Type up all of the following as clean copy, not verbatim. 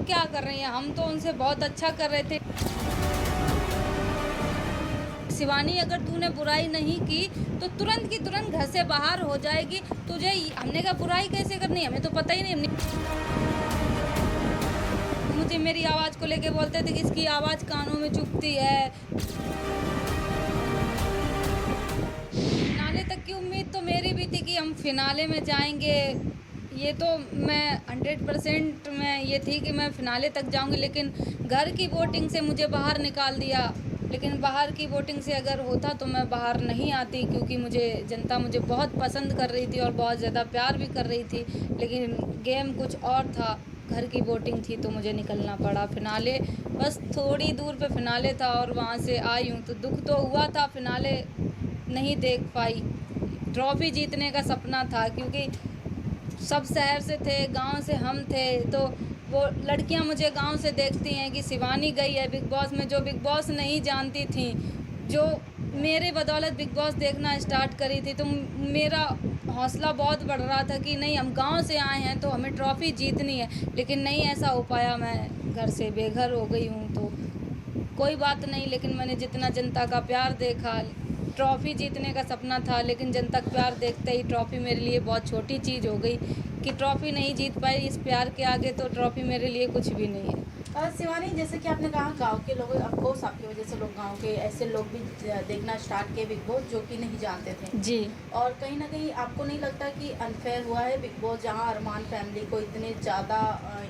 क्या कर रही हैं, हम तो उनसे बहुत अच्छा कर रहे थे। शिवानी, अगर तूने बुराई नहीं की तो तुरंत की तुरंत घर से बाहर हो जाएगी। तुझे हमने कहा बुराई कैसे करनी, हमें तो पता ही नहीं। मुझे मेरी आवाज़ को लेके बोलते थे कि इसकी आवाज़ कानों में चुभती है। फिनाले तक की उम्मीद तो मेरी भी थी कि हम फिनाले में जाएंगे। ये तो मैं 100% मैं ये थी कि मैं फिनाले तक जाऊंगी, लेकिन घर की वोटिंग से मुझे बाहर निकाल दिया। लेकिन बाहर की वोटिंग से अगर होता तो मैं बाहर नहीं आती, क्योंकि जनता मुझे बहुत पसंद कर रही थी और बहुत ज़्यादा प्यार भी कर रही थी। लेकिन गेम कुछ और था, घर की वोटिंग थी तो मुझे निकलना पड़ा। फिनाले बस थोड़ी दूर पे फिनाले था और वहाँ से आई हूँ, तो दुख तो हुआ था, फिनाले नहीं देख पाई। ट्रॉफ़ी जीतने का सपना था, क्योंकि सब शहर से थे, गांव से हम थे, तो वो लड़कियां मुझे गांव से देखती हैं कि शिवानी गई है बिग बॉस में, जो बिग बॉस नहीं जानती थी, जो मेरे बदौलत बिग बॉस देखना स्टार्ट करी थी। तो मेरा हौसला बहुत बढ़ रहा था कि नहीं, हम गांव से आए हैं तो हमें ट्रॉफ़ी जीतनी है। लेकिन नहीं ऐसा हो पाया, मैं घर से बेघर हो गई हूँ। तो कोई बात नहीं, लेकिन मैंने जितना जनता का प्यार देखा, ट्रॉफ़ी जीतने का सपना था, लेकिन जनता का प्यार देखते ही ट्रॉफ़ी मेरे लिए बहुत छोटी चीज़ हो गई कि ट्रॉफ़ी नहीं जीत पाई। इस प्यार के आगे तो ट्रॉफ़ी मेरे लिए कुछ भी नहीं है। शिवानी, जैसे कि आपने कहा गांव के लोग, ऑफकोर्स आपकी वजह से लोग, गांव के ऐसे लोग भी देखना स्टार्ट किए बिग बॉस जो कि नहीं जानते थे जी। और कहीं ना कहीं आपको नहीं लगता कि अनफेयर हुआ है बिग बॉस, जहां अरमान फैमिली को इतने ज़्यादा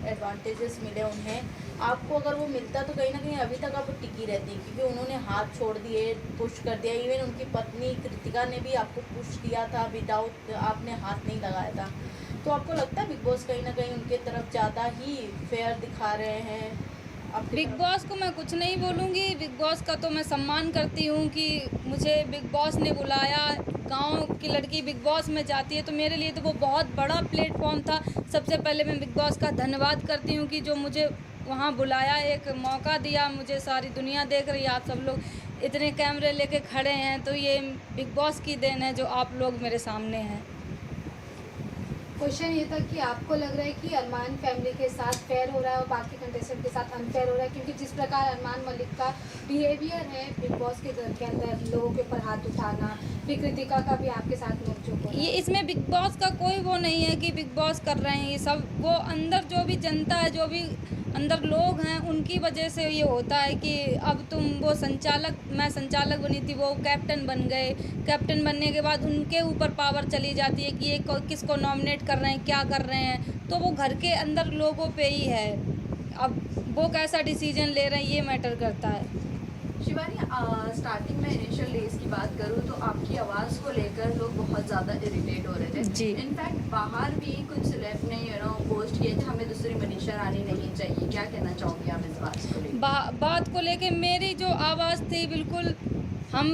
एडवांटेजेस मिले उन्हें, आपको अगर वो मिलता तो कहीं ना कहीं अभी तक आप टिकी रहती, क्योंकि उन्होंने हाथ छोड़ दिए, पुश कर दिया। इवन उनकी पत्नी कृतिका ने भी आपको पुश किया था, विदाउट आपने हाथ नहीं लगाया था। तो आपको लगता है बिग बॉस कहीं ना कहीं उनके तरफ ज़्यादा ही फेयर दिखा रहे हैं? बिग बॉस को मैं कुछ नहीं बोलूँगी, बिग बॉस का तो मैं सम्मान करती हूँ कि मुझे बिग बॉस ने बुलाया। गांव की लड़की बिग बॉस में जाती है तो मेरे लिए तो वो बहुत बड़ा प्लेटफॉर्म था। सबसे पहले मैं बिग बॉस का धन्यवाद करती हूँ कि जो मुझे वहाँ बुलाया, एक मौका दिया। मुझे सारी दुनिया देख रही है, आप सब लोग इतने कैमरे लेके खड़े हैं, तो ये बिग बॉस की देन है जो आप लोग मेरे सामने हैं। क्वेश्चन ये था कि आपको लग रहा है कि अरमान फैमिली के साथ फेयर हो रहा है और बाकी कंटेस्टेंट के साथ अनफेयर हो रहा है, क्योंकि जिस प्रकार अरमान मलिक का बिहेवियर है बिग बॉस के घर के अंदर, लोगों के ऊपर हाथ उठाना, फिर कृतिका का भी आपके साथ नोकझोंक हो रहा है। ये इसमें बिग बॉस का कोई वो नहीं है कि बिग बॉस कर रहे हैं, ये सब वो अंदर जो भी जनता है, जो भी अंदर लोग हैं, उनकी वजह से ये होता है कि अब तुम वो संचालक, मैं संचालक बनी थी, वो कैप्टन बन गए। कैप्टन बनने के बाद उनके ऊपर पावर चली जाती है कि ये किसको नॉमिनेट कर रहे हैं, क्या कर रहे हैं, तो वो घर के अंदर लोगों पे ही है। अब वो कैसा डिसीजन ले रहे हैं ये मैटर करता है। शिवानी, स्टार्टिंग में इनिशियल डेज की बात करूँ तो आपकी आवाज़ को लेकर लोग बहुत ज़्यादा इरिटेट हो रहे थे जी। इनफैक्ट बाहर भी कुछ सेलेब ने पोस्ट किए थे, हमें दूसरी मनीषा रानी नहीं चाहिए। क्या कहना चाहोगी आप इस बात को लेकर? बात को लेके मेरी जो आवाज़ थी, बिल्कुल हम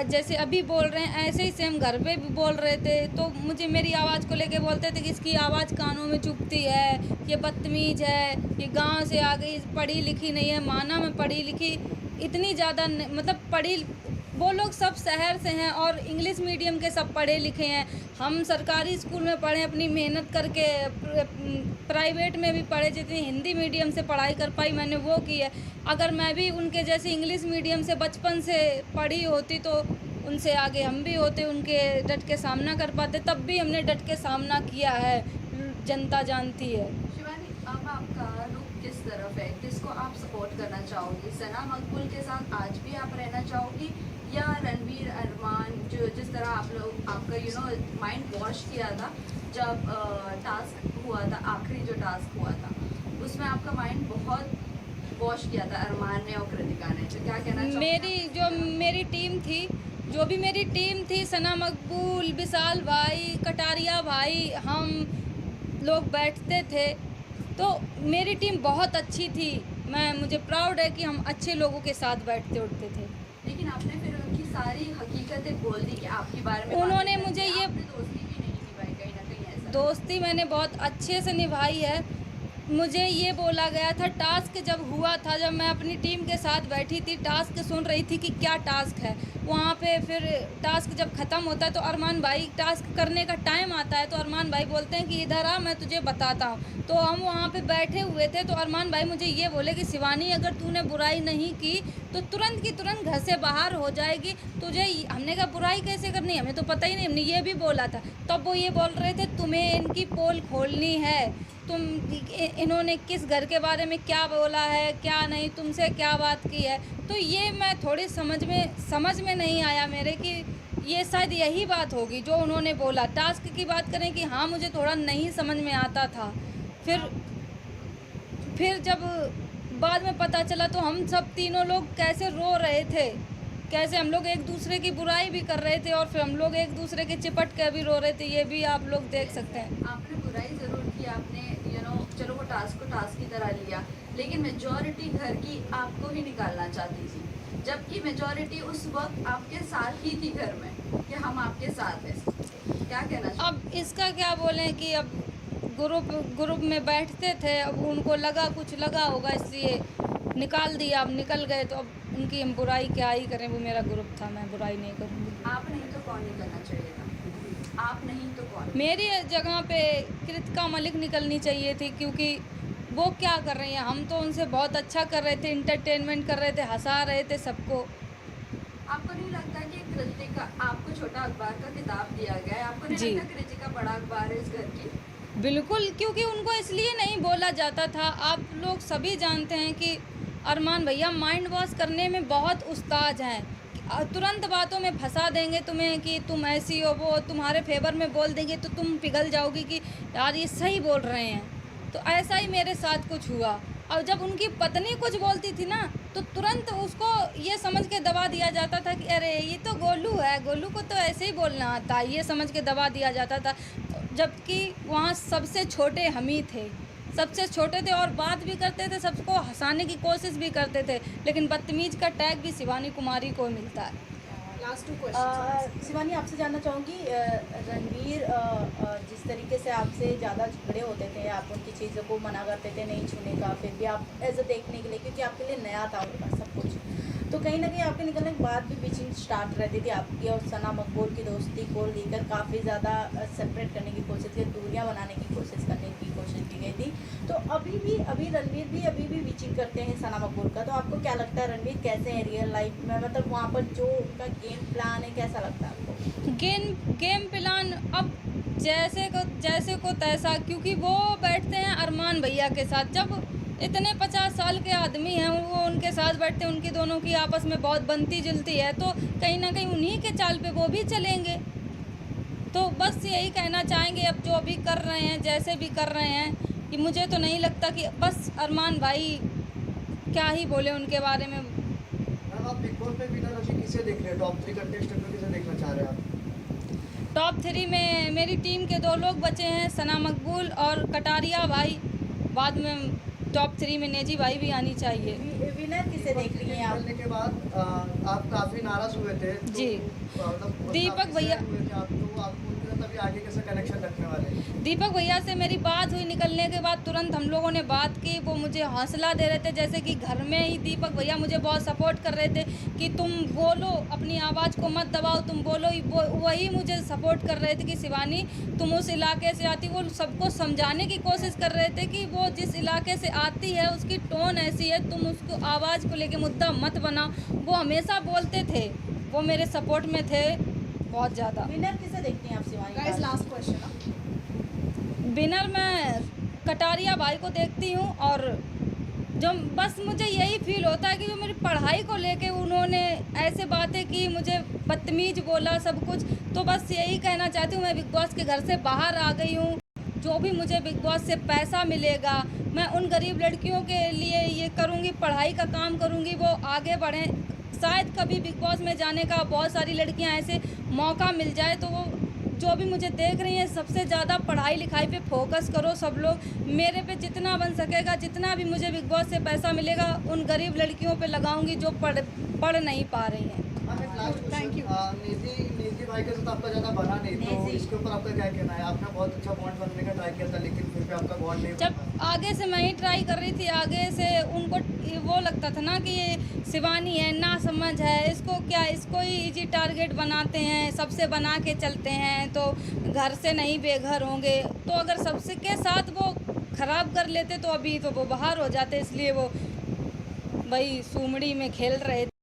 जैसे अभी बोल रहे हैं ऐसे ही सेम घर पे भी बोल रहे थे। तो मुझे मेरी आवाज़ को लेके बोलते थे कि इसकी आवाज़ कानों में चुभती है, ये बदतमीज है, ये गांव से आ गई, पढ़ी लिखी नहीं है। माना मैं पढ़ी लिखी इतनी ज़्यादा मतलब पढ़ी, वो लोग सब शहर से हैं और इंग्लिश मीडियम के सब पढ़े लिखे हैं। हम सरकारी स्कूल में पढ़े, अपनी मेहनत करके, प्राइवेट में भी पढ़े, जितनी हिंदी मीडियम से पढ़ाई कर पाई मैंने वो की है। अगर मैं भी उनके जैसे इंग्लिश मीडियम से बचपन से पढ़ी होती तो उनसे आगे हम भी होते, उनके डट के सामना कर पाते। तब भी हमने डट के सामना किया है, जनता जानती है। शिवानी, अब आपका रुख किस तरफ है? किसको आप सपोर्ट करना चाहोगी? सना मकबूल के साथ आज भी आप रहना चाहोगी या रणवीर, अरमान, जो जिस तरह आप लोग आपका माइंड वॉश किया था जब टास्क हुआ था, आखिरी जो टास्क हुआ था उसमें आपका माइंड बहुत वॉश किया था अरमान ने और कृतिका ने, तो क्या कहना चाहोगी? मेरी टीम थी, जो भी मेरी टीम थी, सना मकबूल, विशाल भाई, कटारिया भाई, हम लोग बैठते थे, तो मेरी टीम बहुत अच्छी थी। मुझे प्राउड है कि हम अच्छे लोगों के साथ बैठते उठते थे। लेकिन आपने फिर उनकी सारी हकीकतें बोल दी कि आपके बारे में उन्होंने मुझे ये दोस्ती भी नहीं निभाई, कहीं ना कहीं ऐसा। दोस्ती मैंने बहुत अच्छे से निभाई है। मुझे ये बोला गया था, टास्क जब हुआ था, जब मैं अपनी टीम के साथ बैठी थी, टास्क सुन रही थी कि क्या टास्क है, वहाँ पे फिर टास्क जब ख़त्म होता है तो अरमान भाई टास्क करने का टाइम आता है तो अरमान भाई बोलते हैं कि इधर आ, मैं तुझे बताता हूँ। तो हम वहाँ पे बैठे हुए थे तो अरमान भाई मुझे ये बोले कि शिवानी अगर तूने बुराई नहीं की तो तुरंत की तुरंत घर से बाहर हो जाएगी। तुझे हमने कहा बुराई कैसे करनी, हमें तो पता ही नहीं, हमने ये भी बोला था। तब वो ये बोल रहे थे तुम्हें इनकी पोल खोलनी है, इन्होंने किस घर के बारे में क्या बोला है क्या नहीं, तुमसे क्या बात की है। तो ये मैं थोड़ी समझ में नहीं आया मेरे कि ये शायद यही बात होगी जो उन्होंने बोला। टास्क की बात करें कि हाँ मुझे थोड़ा नहीं समझ में आता था। फिर जब बाद में पता चला तो हम सब तीनों लोग कैसे रो रहे थे, कैसे हम लोग एक दूसरे की बुराई भी कर रहे थे और फिर हम लोग एक दूसरे के चिपट के भी रो रहे थे। ये भी आप लोग देख सकते हैं। आपने बुराई ज़रूर की, आपने चलो वो टास्क को टास्क की तरह लिया, लेकिन मेजॉरिटी घर की आपको ही निकालना चाहती थी, जबकि मेजॉरिटी उस वक्त आपके साथ ही थी घर में कि हम आपके साथ हैं। क्या कहना चाहिए? अब इसका क्या बोलें कि अब ग्रुप में बैठते थे, अब उनको कुछ लगा होगा इसलिए निकाल दिया। अब निकल गए तो अब उनकी हम बुराई क्या ही करें, वो मेरा ग्रुप था, मैं बुराई नहीं करूँगी। आप नहीं तो कौन निकलना चाहिए था? आप नहीं तो कौन? मेरी जगह पे कृतिका मलिक निकलनी चाहिए थी, क्योंकि वो क्या कर रही हैं, हम तो उनसे बहुत अच्छा कर रहे थे, इंटरटेनमेंट कर रहे थे, हंसा रहे थे सबको। आपको नहीं लगता कि कृतिका, आपको छोटा अखबार का किताब दिया गया है, आपको नहीं जी। लगता कृतिका बड़ा अखबार है इस घर की? बिल्कुल, क्योंकि उनको इसलिए नहीं बोला जाता था। आप लोग सभी जानते हैं कि अरमान भैया माइंड वॉश करने में बहुत उस्ताद हैं। तुरंत बातों में फंसा देंगे तुम्हें कि तुम ऐसी हो, वो तुम्हारे फेवर में बोल देंगे तो तुम पिघल जाओगी कि यार ये सही बोल रहे हैं। तो ऐसा ही मेरे साथ कुछ हुआ। और जब उनकी पत्नी कुछ बोलती थी ना तो तुरंत उसको ये समझ के दबा दिया जाता था कि अरे ये तो गोलू है, गोलू को तो ऐसे ही बोलना आता, ये समझ के दबा दिया जाता था। जबकि वहाँ सबसे छोटे हम ही थे, सबसे छोटे थे और बात भी करते थे, सबको हंसाने की कोशिश भी करते थे, लेकिन बदतमीज का टैग भी शिवानी कुमारी को मिलता है। Last 2 question. शिवानी आपसे जानना चाहूँगी, रणवीर जिस तरीके से आपसे ज़्यादा झगड़े होते थे, आप उनकी चीज़ों को मना करते थे नहीं छूने का, फिर भी आप ऐसे देखने के लिए, क्योंकि आपके लिए नया था उनका सब कुछ, तो कहीं ना कहीं आपके निकलने के बाद भी पिचिंग स्टार्ट रहती थी आपकी और सना मकबूल की दोस्ती को लेकर काफ़ी ज़्यादा सेपरेट करने की कोशिश की, दूरियां बनाने की कोशिश की गई थी। तो अभी रणवीर भी अभी भी पिचिंग करते हैं सना मकबूल का, तो आपको क्या लगता है रणवीर कैसे हैं रियल लाइफ में, मतलब वहाँ पर जो उनका गेम प्लान है कैसा लगता है आपको? गेम प्लान अब जैसे को तैसा, क्योंकि वो बैठते हैं अरमान भैया के साथ। जब इतने 50 साल के आदमी हैं वो उनके साथ बैठते हैं, उनकी दोनों की आपस में बहुत बनती जुलती है, तो कहीं ना कहीं उन्हीं के चाल पे वो भी चलेंगे। तो बस यही कहना चाहेंगे, अब जो भी कर रहे हैं जैसे भी कर रहे हैं, कि मुझे तो नहीं लगता कि बस अरमान भाई क्या ही बोले उनके बारे में। आप बिग बॉस में विनर अभी किसे देख रहे हैं? टॉप 3 कंटेस्टेंट में किसे देखना चाह रहे हैं आप? टॉप 3 में मेरी टीम के 2 लोग बचे हैं, सना मकबूल और कटारिया भाई। बाद में टॉप 3 में नेजी भाई भी आनी चाहिए। विनर किसे देख रही हैं आप? निकलने के बाद आप काफ़ी नाराज़ हुए थे, तो जी। मतलब दीपक काफ़ी भैया- sad हुए थे आप, तो आपको उनके साथ अभी आगे कैसा कनेक्शन रखने वाले हैं? दीपक भैया से मेरी बात हुई, निकलने के बाद तुरंत हम लोगों ने बात की। वो मुझे हौसला दे रहे थे, जैसे कि घर में ही दीपक भैया मुझे बहुत सपोर्ट कर रहे थे कि तुम बोलो, अपनी आवाज़ को मत दबाओ, तुम बोलो। वही मुझे सपोर्ट कर रहे थे कि शिवानी तुम उस इलाके से आती, वो सबको समझाने की कोशिश कर रहे थे कि वो जिस इलाके से आती है उसकी टोन ऐसी है, तुम उसको आवाज़ को लेके मुद्दा मत बनाओ। वो हमेशा बोलते थे, वो मेरे सपोर्ट में थे बहुत ज़्यादा। विनर किसे देखती हैं आप Shivani? Guys last question. Winner मैं कटारिया भाई को देखती हूँ, और जो बस मुझे यही फील होता है कि जो मेरी पढ़ाई को लेके उन्होंने ऐसे बातें की, मुझे बदतमीज बोला सब कुछ, तो बस यही कहना चाहती हूँ मैं बिग बॉस के घर से बाहर आ गई हूँ। जो भी मुझे बिग बॉस से पैसा मिलेगा मैं उन गरीब लड़कियों के लिए ये करूँगी, पढ़ाई का काम करूँगी, वो आगे बढ़ें। शायद कभी बिग बॉस में जाने का बहुत सारी लड़कियां ऐसे मौका मिल जाए, तो वो जो भी मुझे देख रही हैं सबसे ज़्यादा पढ़ाई लिखाई पे फोकस करो सब लोग। मेरे पे जितना बन सकेगा, जितना भी मुझे बिग बॉस से पैसा मिलेगा उन गरीब लड़कियों पे लगाऊंगी जो पढ़ नहीं पा रही हैं। Thank you. निधि भाई के साथ आपका ज़्यादा बना नहीं, तो नेजी। इसके ऊपर आपका क्या कहना है? आपने बहुत अच्छा बॉन्ड बनने का ट्राई किया था, लेकिन फिर भी आपका बॉन्ड नहीं जब बन पाया। आगे से मैं ही ट्राई कर रही थी, आगे से उनको वो लगता था ना कि ये शिवानी है, ना समझ है, इसको क्या, इसको ही इजी टारगेट बनाते हैं, सबसे बना के चलते हैं, तो घर से नहीं बेघर होंगे। तो अगर सबसे के साथ वो खराब कर लेते तो अभी तो वो बाहर हो जाते, इसलिए वो भाई सुमड़ी में खेल रहे थे।